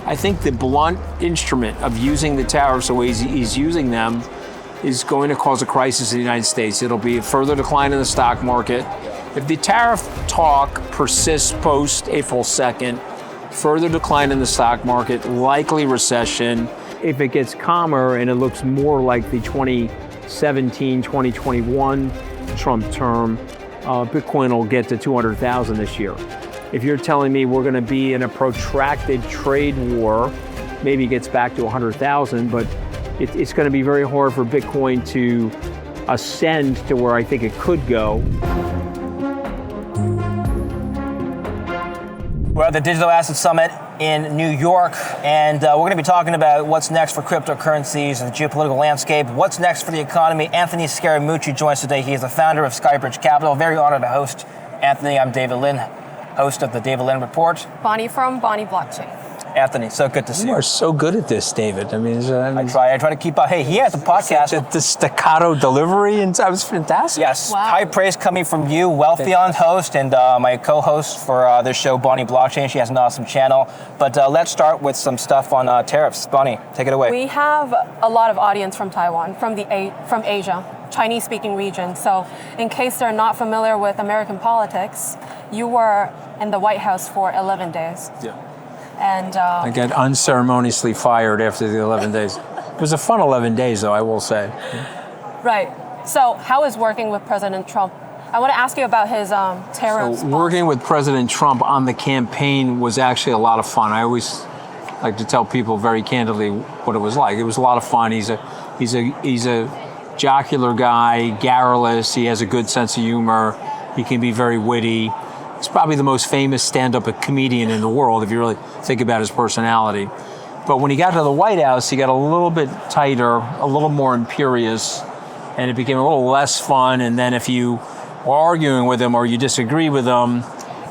I think the blunt instrument of using the tariffs the way he's using them is going to cause a crisis in the United States. It'll be a further decline in the stock market. If the tariff talk persists post April 2nd, further decline in the stock market, likely recession. If it gets calmer and it looks more like the 2017, 2021 Trump term, Bitcoin will get to 200,000 this year. If you're telling me we're going to be in a protracted trade war, maybe it gets back to 100,000, but it's going to be very hard for Bitcoin to ascend to where I think it could go. We're at the Digital Asset Summit in New York, and we're going to be talking about what's next for cryptocurrencies and the geopolitical landscape. What's next for the economy? Anthony Scaramucci joins today. He is the founder of Skybridge Capital. Very honored to host Anthony. I'm David Lin, host of the David Lin Report. Bonnie from Bonnie Blockchain. Anthony, so good to see you. You are so good at this, David. I mean, I try to keep up. Hey, he has a podcast. The staccato delivery, and that was fantastic. Yes, wow. High praise coming from you, Wealthion host, and my co-host for this show, Bonnie Blockchain. She has an awesome channel. But let's start with some stuff on tariffs. Bonnie, take it away. We have a lot of audience from Taiwan, from Asia, Chinese-speaking region. So in case they're not familiar with American politics, you were in the White House for 11 days. Yeah. And I got unceremoniously fired after the 11 days. It was a fun 11 days, though, I will say. Right. So how is working with President Trump? I want to ask you about his tariffs. So working with President Trump on the campaign was actually a lot of fun. I always like to tell people very candidly what it was like. It was a lot of fun. He's a jocular guy, garrulous. He has a good sense of humor. He can be very witty. He's probably the most famous stand-up comedian in the world if you really think about his personality. But when he got to the White House, he got a little bit tighter, a little more imperious, and it became a little less fun. And then if you were arguing with him or you disagree with him,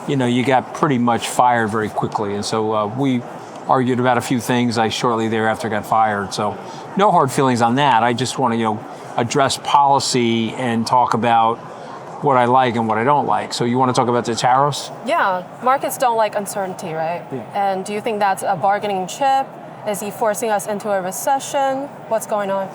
you got pretty much fired very quickly. And so we argued about a few things. I shortly thereafter got fired. So no hard feelings on that. I just want to, address policy and talk about what I like and what I don't like. So you want to talk about the tariffs? Yeah, markets don't like uncertainty, right? Yeah. And do you think that's a bargaining chip? Is he forcing us into a recession? What's going on?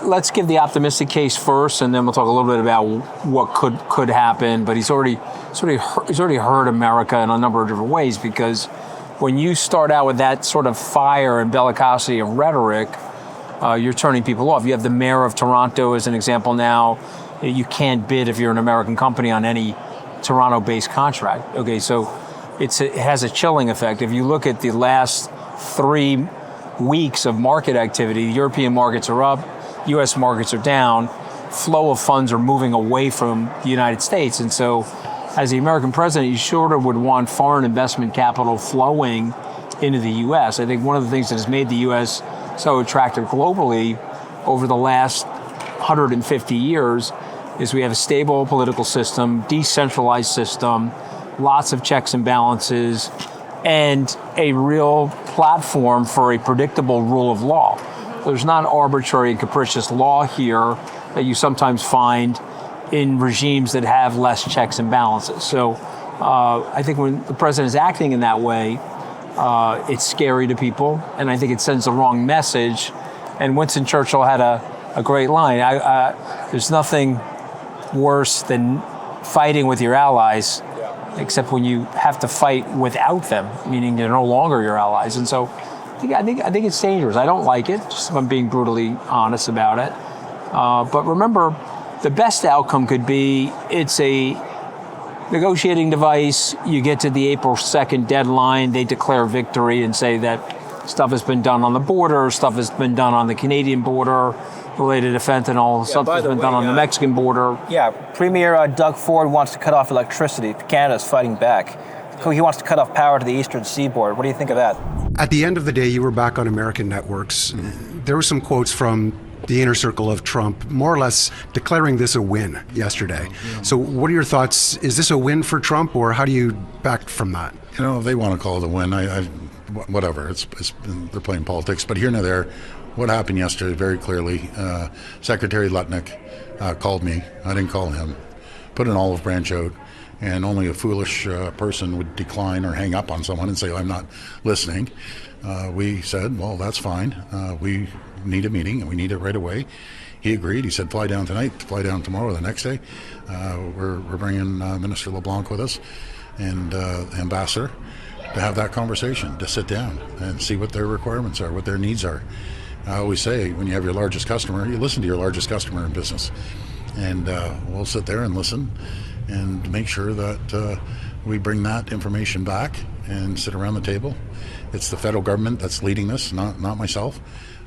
Let's give the optimistic case first, and then we'll talk a little bit about what could happen. But he's already hurt America in a number of different ways, because when you start out with that sort of fire and bellicosity of rhetoric, you're turning people off. You have the mayor of Toronto as an example now. You can't bid if you're an American company on any Toronto-based contract. Okay, so it has a chilling effect. If you look at the last 3 weeks of market activity, the European markets are up, U.S. markets are down, flow of funds are moving away from the United States. And so as the American president, you sort of would want foreign investment capital flowing into the U.S. I think one of the things that has made the U.S. so attractive globally over the last 150 years is we have a stable political system, decentralized system, lots of checks and balances, and a real platform for a predictable rule of law. There's not arbitrary and capricious law here that you sometimes find in regimes that have less checks and balances. So I think when the president is acting in that way, it's scary to people, and I think it sends the wrong message. And Winston Churchill had a great line. There's nothing worse than fighting with your allies, except when you have to fight without them, meaning they're no longer your allies. And so I think it's dangerous. I don't like it, just if I'm being brutally honest about it. But remember, the best outcome could be it's a negotiating device. You get to the April 2nd deadline, they declare victory and say that stuff has been done on the border, stuff has been done on the Canadian border related to fentanyl, stuff has been done on the Mexican border. Yeah, Premier Doug Ford wants to cut off electricity. Canada's fighting back. He wants to cut off power to the eastern seaboard. What do you think of that? At the end of the day, you were back on American networks. There were some quotes from the inner circle of Trump, more or less declaring this a win yesterday. So what are your thoughts? Is this a win for Trump, or how do you back from that? If they want to call it a win, whatever. They're playing politics. But here and there, what happened yesterday very clearly, Secretary Lutnick called me. I didn't call him. Put an olive branch out and only a foolish person would decline or hang up on someone and say, I'm not listening. We said, well, that's fine. We need a meeting, and we need it right away. He agreed. He said, fly down tonight, fly down tomorrow, the next day. We're bringing Minister LeBlanc with us and the ambassador to have that conversation, to sit down and see what their requirements are, what their needs are. I always say, when you have your largest customer, you listen to your largest customer in business. And we'll sit there and listen and make sure that we bring that information back and sit around the table. It's the federal government that's leading this, not myself.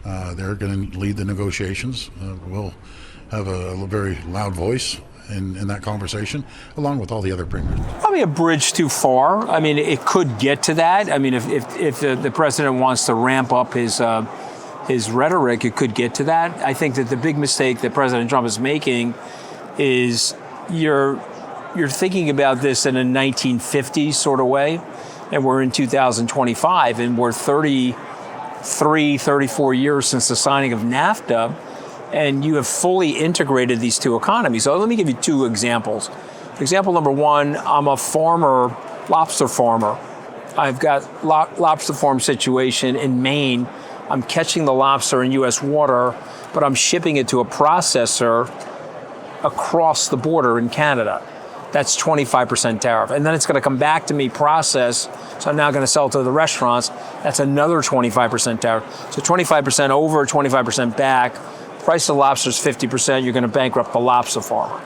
They're going to lead the negotiations. We'll have a very loud voice in that conversation, along with all the other premiers. Probably a bridge too far. I mean, it could get to that. I mean, if the president wants to ramp up his rhetoric, it could get to that. I think that the big mistake that President Trump is making is you're thinking about this in a 1950s sort of way, and we're in 2025, and we're 34 years since the signing of NAFTA, and you have fully integrated these two economies. So let me give you two examples. Example number one, I'm a lobster farmer. I've got lobster farm situation in Maine. I'm catching the lobster in U.S. water, but I'm shipping it to a processor across the border in Canada. That's 25% tariff. And then it's going to come back to me processed, so I'm now going to sell it to the restaurants. That's another 25% tariff. So 25% over, 25% back. Price of lobster is 50%. You're going to bankrupt the lobster farmer.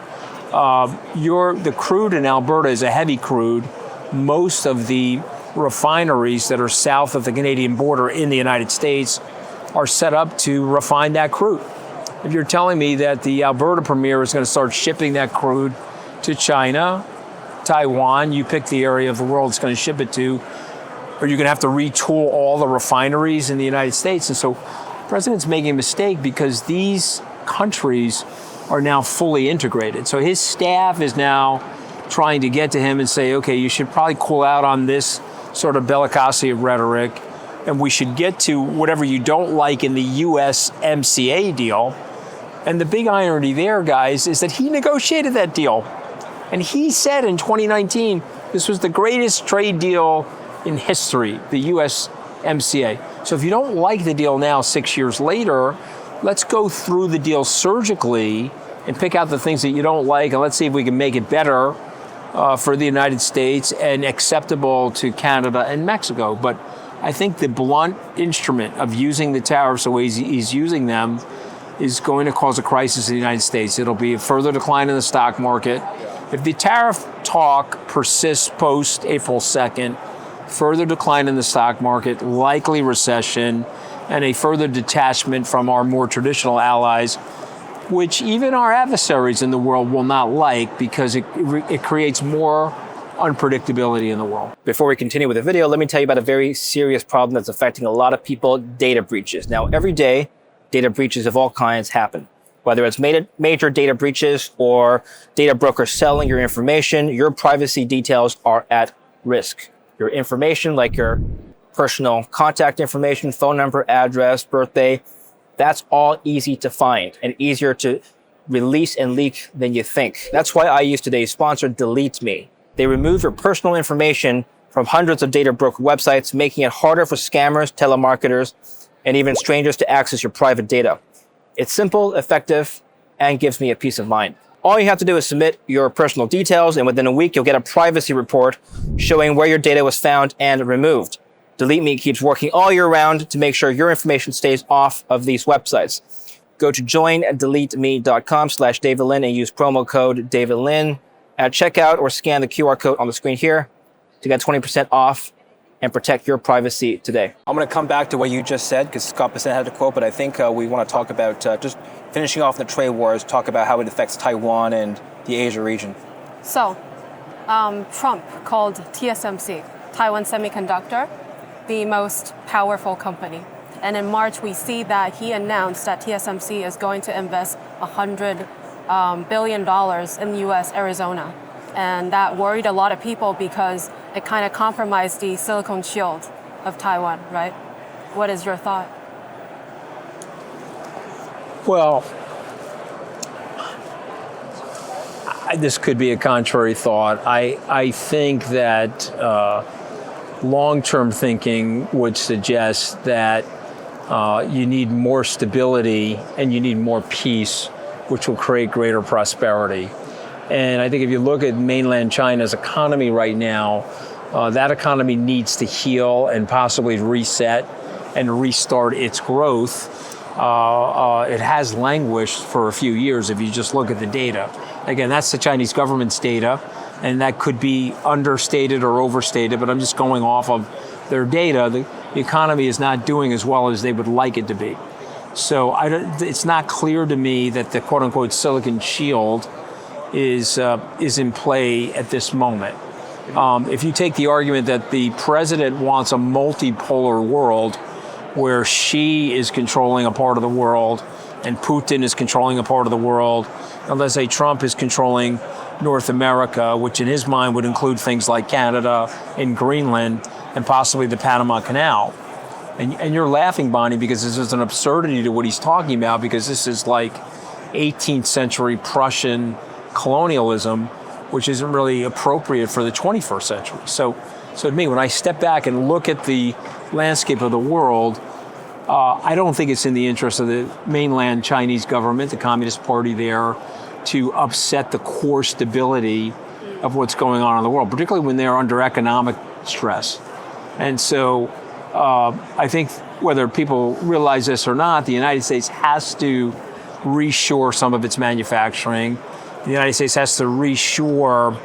The crude in Alberta is a heavy crude. Most of the refineries that are south of the Canadian border in the United States are set up to refine that crude. If you're telling me that the Alberta Premier is going to start shipping that crude to China, Taiwan, you pick the area of the world it's going to ship it to, or you're going to have to retool all the refineries in the United States. And so the president's making a mistake because these countries are now fully integrated. So his staff is now trying to get to him and say, okay, you should probably cool out on this sort of bellicosity of rhetoric, and we should get to whatever you don't like in the USMCA deal. And the big irony there, guys, is that he negotiated that deal. And he said in 2019, this was the greatest trade deal in history, the USMCA. So if you don't like the deal now, 6 years later, let's go through the deal surgically and pick out the things that you don't like, and let's see if we can make it better for the United States and acceptable to Canada and Mexico. But I think the blunt instrument of using the tariffs the way he's using them is going to cause a crisis in the United States. It'll be a further decline in the stock market. If the tariff talk persists post April 2nd, further decline in the stock market, likely recession, and a further detachment from our more traditional allies, which even our adversaries in the world will not like because it creates more unpredictability in the world. Before we continue with the video, let me tell you about a very serious problem that's affecting a lot of people, data breaches. Now, every day, data breaches of all kinds happen. Whether it's major data breaches or data brokers selling your information, your privacy details are at risk. Your information, like your personal contact information, phone number, address, birthday, that's all easy to find and easier to release and leak than you think. That's why I use today's sponsor, Delete Me. They remove your personal information from hundreds of data broker websites, making it harder for scammers, telemarketers, and even strangers to access your private data. It's simple, effective, and gives me a peace of mind. All you have to do is submit your personal details, and within a week, you'll get a privacy report showing where your data was found and removed. Delete Me keeps working all year round to make sure your information stays off of these websites. Go to joindeleteme.com/DavidLin and use promo code DavidLin at checkout, or scan the QR code on the screen here to get 20% off and protect your privacy today. I'm going to come back to what you just said because Scott Bessent had a quote, but I think we want to talk about just finishing off the trade wars, talk about how it affects Taiwan and the Asia region. So, Trump called TSMC, Taiwan Semiconductor, the most powerful company. And in March, we see that he announced that TSMC is going to invest $100 billion in U.S. Arizona. And that worried a lot of people because it kind of compromised the silicon shield of Taiwan, right? What is your thought? Well, this could be a contrary thought. I think that long-term thinking would suggest that you need more stability and you need more peace, which will create greater prosperity. And I think if you look at mainland China's economy right now, that economy needs to heal and possibly reset and restart its growth. It has languished for a few years if you just look at the data. Again, that's the Chinese government's data, and that could be understated or overstated, but I'm just going off of their data. The economy is not doing as well as they would like it to be. So it's not clear to me that the quote-unquote Silicon Shield is in play at this moment. If you take the argument that the president wants a multipolar world where Xi is controlling a part of the world and Putin is controlling a part of the world, and let's say Trump is controlling North America, which in his mind would include things like Canada and Greenland and possibly the Panama Canal. And you're laughing, Bonnie, because this is an absurdity to what he's talking about, because this is like 18th century Prussian colonialism, which isn't really appropriate for the 21st century. So to me, when I step back and look at the landscape of the world, I don't think it's in the interest of the mainland Chinese government, the Communist Party there, to upset the core stability of what's going on in the world, particularly when they're under economic stress. And so I think whether people realize this or not, the United States has to reshore some of its manufacturing. The United States has to reshore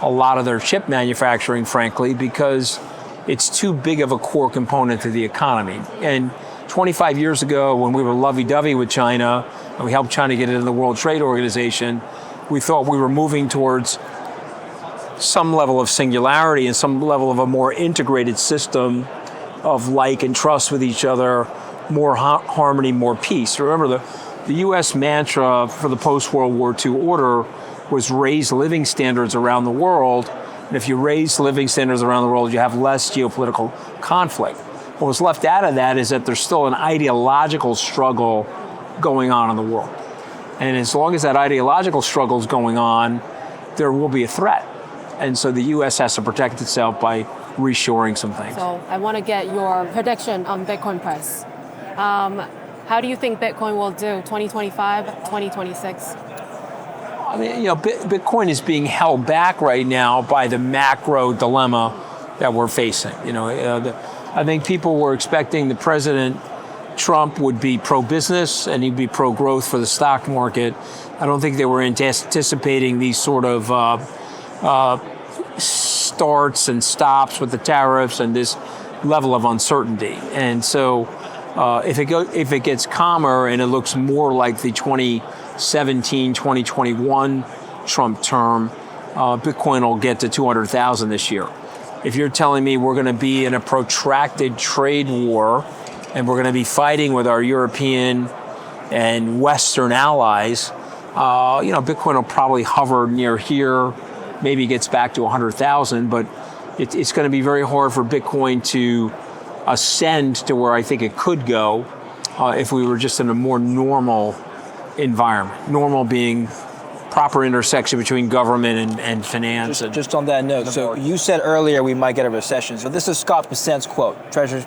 a lot of their chip manufacturing, frankly, because it's too big of a core component to the economy. And 25 years ago, when we were lovey-dovey with China, and we helped China get into the World Trade Organization, we thought we were moving towards some level of singularity and some level of a more integrated system of like and trust with each other, more harmony, more peace. Remember, the U.S. mantra for the post-World War II order was raise living standards around the world. And if you raise living standards around the world, you have less geopolitical conflict. What was left out of that is that there's still an ideological struggle going on in the world. And as long as that ideological struggle is going on, there will be a threat. And so the U.S. has to protect itself by reshoring some things. So I want to get your prediction on Bitcoin price. How do you think Bitcoin will do 2025, 2026? I mean, Bitcoin is being held back right now by the macro dilemma that we're facing. I think people were expecting the President Trump would be pro-business and he'd be pro-growth for the stock market. I don't think they were anticipating these sort of starts and stops with the tariffs and this level of uncertainty. And so if it gets calmer and it looks more like the 2017, 2021 Trump term, Bitcoin will get to 200,000 this year. If you're telling me we're going to be in a protracted trade war and we're going to be fighting with our European and Western allies, Bitcoin will probably hover near here, maybe gets back to 100,000, but it's going to be very hard for Bitcoin to ascend to where I think it could go if we were just in a more normal environment. Normal being proper intersection between government and finance. Just on that note, so you said earlier we might get a recession. So this is Scott Bessent's quote, Treasury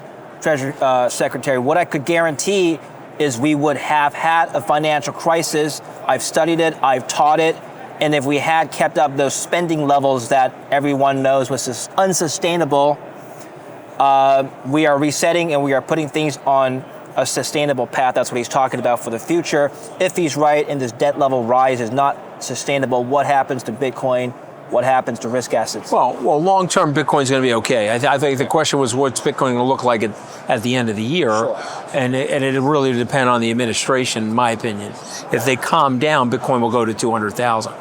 Secretary. What I could guarantee is we would have had a financial crisis. I've studied it, I've taught it, and if we had kept up those spending levels that everyone knows was unsustainable, we are resetting and we are putting things on a sustainable path. That's what he's talking about for the future. If he's right and this debt level rise is not sustainable, what happens to Bitcoin? What happens to risk assets? Well, long-term Bitcoin's going to be okay. I think the question was what's Bitcoin going to look like at the end of the year, sure. and it really depend on the administration, in my opinion. If they calm down, Bitcoin will go to 200,000.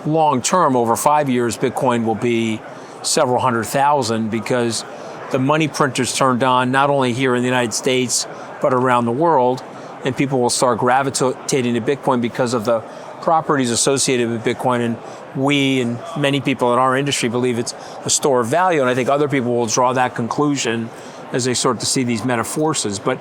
Long-term, over 5 years, Bitcoin will be several hundred thousand because the money printers turned on not only here in the United States but around the world, and people will start gravitating to Bitcoin because of the properties associated with Bitcoin. And we and many people in our industry believe it's a store of value, and I think other people will draw that conclusion as they start to see these meta forces. But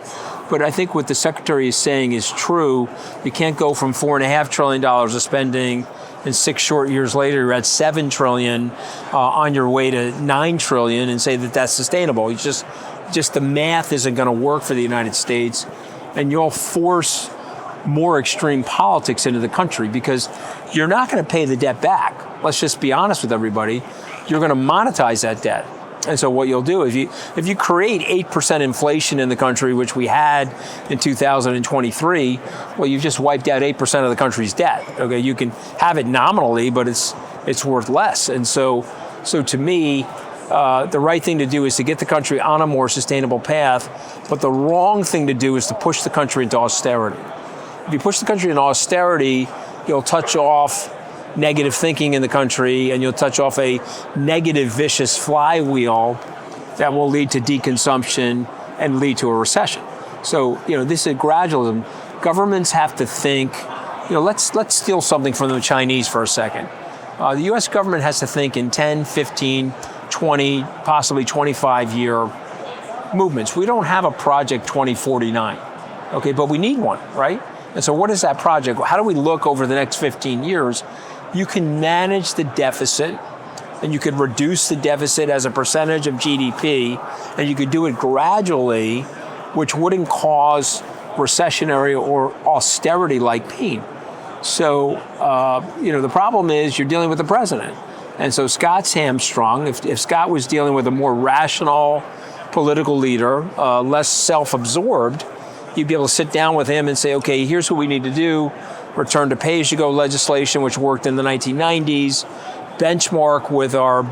I think what the Secretary is saying is true. You can't go from $4.5 trillion of spending and 6 short years later, you're at 7 trillion, on your way to 9 trillion, and say that that's sustainable. It's just the math isn't going to work for the United States, and you'll force more extreme politics into the country because you're not going to pay the debt back. Let's just be honest with everybody. You're going to monetize that debt. And so what you'll do, if you create 8% inflation in the country, which we had in 2023, well, you've just wiped out 8% of the country's debt. Okay, you can have it nominally, but it's worth less. And so to me, the right thing to do is to get the country on a more sustainable path, but the wrong thing to do is to push the country into austerity. If you push the country into austerity, you'll touch off negative thinking in the country, and you'll touch off a negative, vicious flywheel that will lead to deconsumption and lead to a recession. So, this is gradualism. Governments have to think, let's steal something from the Chinese for a second. The U.S. government has to think in 10, 15, 20, possibly 25-year movements. We don't have a project 2049, okay, but we need one, right? And so what is that project? How do we look over the next 15 years? You can manage the deficit, and you could reduce the deficit as a percentage of GDP, and you could do it gradually, which wouldn't cause recessionary or austerity-like pain. So, the problem is you're dealing with the president. And so Scott's hamstrung. If Scott was dealing with a more rational political leader, less self-absorbed, you'd be able to sit down with him and say, okay, here's what we need to do. Return to pay-as-you-go legislation, which worked in the 1990s, benchmark with our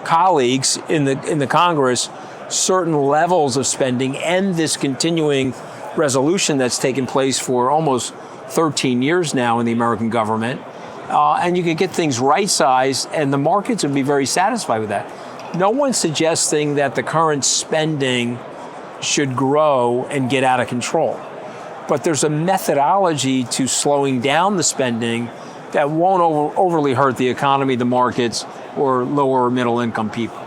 colleagues in the Congress certain levels of spending, end this continuing resolution that's taken place for almost 13 years now in the American government, and you could get things right-sized, and the markets would be very satisfied with that. No one's suggesting that the current spending should grow and get out of control. But there's a methodology to slowing down the spending that won't overly hurt the economy, the markets, or lower or middle income people.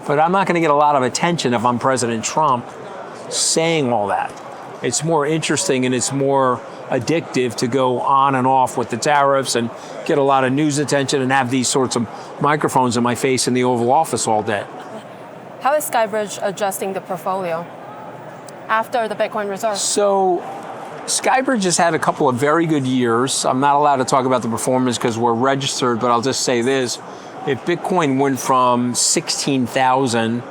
But I'm not going to get a lot of attention if I'm President Trump saying all that. It's more interesting and it's more addictive to go on and off with the tariffs and get a lot of news attention and have these sorts of microphones in my face in the Oval Office all day. How is Skybridge adjusting the portfolio after the Bitcoin reserve? So Skybridge has had a couple of very good years. I'm not allowed to talk about the performance because we're registered, but I'll just say this. If Bitcoin went from 16,000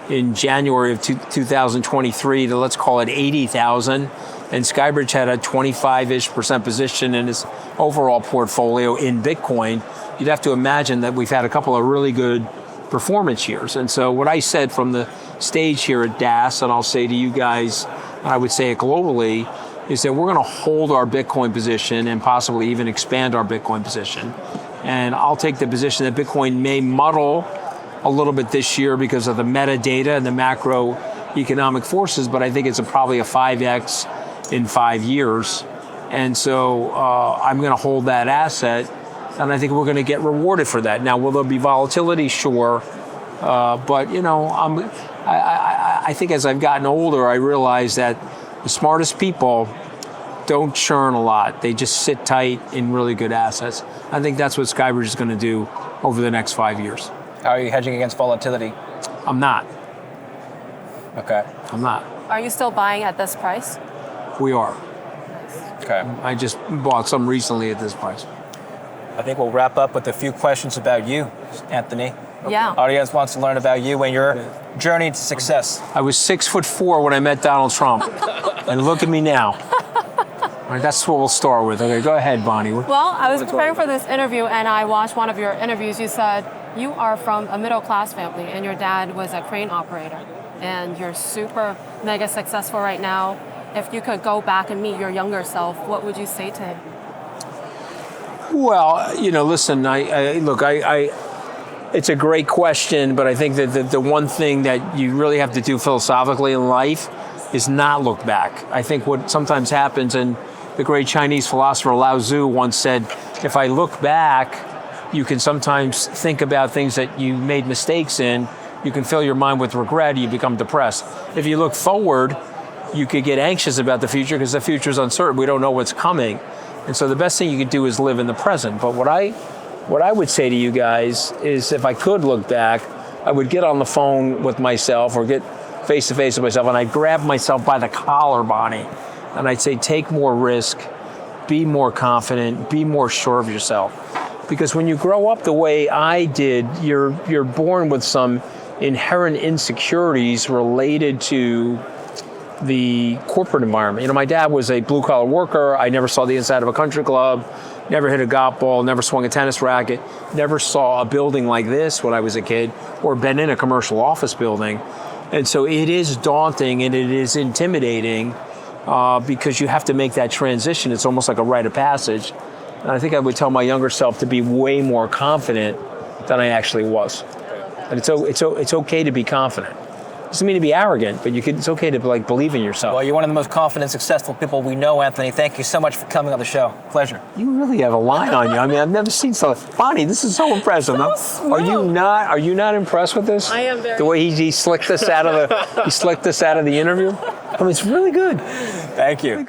in January of 2023 to, let's call it 80,000, and Skybridge had a 25-ish% position in its overall portfolio in Bitcoin, you'd have to imagine that we've had a couple of really good performance years. And so what I said from the stage here at DAS, and I'll say to you guys, I would say it globally, is that we're going to hold our Bitcoin position and possibly even expand our Bitcoin position. And I'll take the position that Bitcoin may muddle a little bit this year because of the metadata and the macroeconomic forces, but I think it's probably a 5x in 5 years. And so I'm going to hold that asset, and I think we're going to get rewarded for that. Now, will there be volatility? Sure. But, I think as I've gotten older, I realize that the smartest people don't churn a lot. They just sit tight in really good assets. I think that's what Skybridge is going to do over the next 5 years. How are you hedging against volatility? I'm not. Okay. I'm not. Are you still buying at this price? We are. Okay. I just bought some recently at this price. I think we'll wrap up with a few questions about you, Anthony. Yeah. Audience wants to learn about you and your journey to success. I was 6'4" when I met Donald Trump, and look at me now. All right, that's what we'll start with. Okay, go ahead, Bonnie. Well, I was preparing for this interview, and I watched one of your interviews. You said you are from a middle-class family, and your dad was a crane operator, and you're super mega successful right now. If you could go back and meet your younger self, what would you say to him? Well, listen, it's a great question, but I think that the one thing that you really have to do philosophically in life is not look back. I think what sometimes happens, and the great Chinese philosopher Lao Tzu once said, if I look back, you can sometimes think about things that you made mistakes in. You can fill your mind with regret, you become depressed. If you look forward, you could get anxious about the future because the future is uncertain. We don't know what's coming. And so the best thing you can do is live in the present. But what I would say to you guys is if I could look back, I would get on the phone with myself or get face to face with myself, and I'd grab myself by the collar, Bonnie, and I'd say, take more risk, be more confident, be more sure of yourself. Because when you grow up the way I did, you're born with some inherent insecurities related to the corporate environment. You know, my dad was a blue-collar worker. I never saw the inside of a country club, never hit a golf ball, never swung a tennis racket, never saw a building like this when I was a kid, or been in a commercial office building. And so it is daunting and it is intimidating because you have to make that transition. It's almost like a rite of passage. And I think I would tell my younger self to be way more confident than I actually was. And it's okay to be confident. It doesn't mean to be arrogant, but it's okay to believe in yourself. Well, you're one of the most confident, successful people we know, Anthony. Thank you so much for coming on the show. Pleasure. You really have a line on you. I mean, I've never seen something. Bonnie, this is so impressive. So Are you not impressed with this? I am very. The way he slicked this out of the interview. I mean, it's really good. Thank you.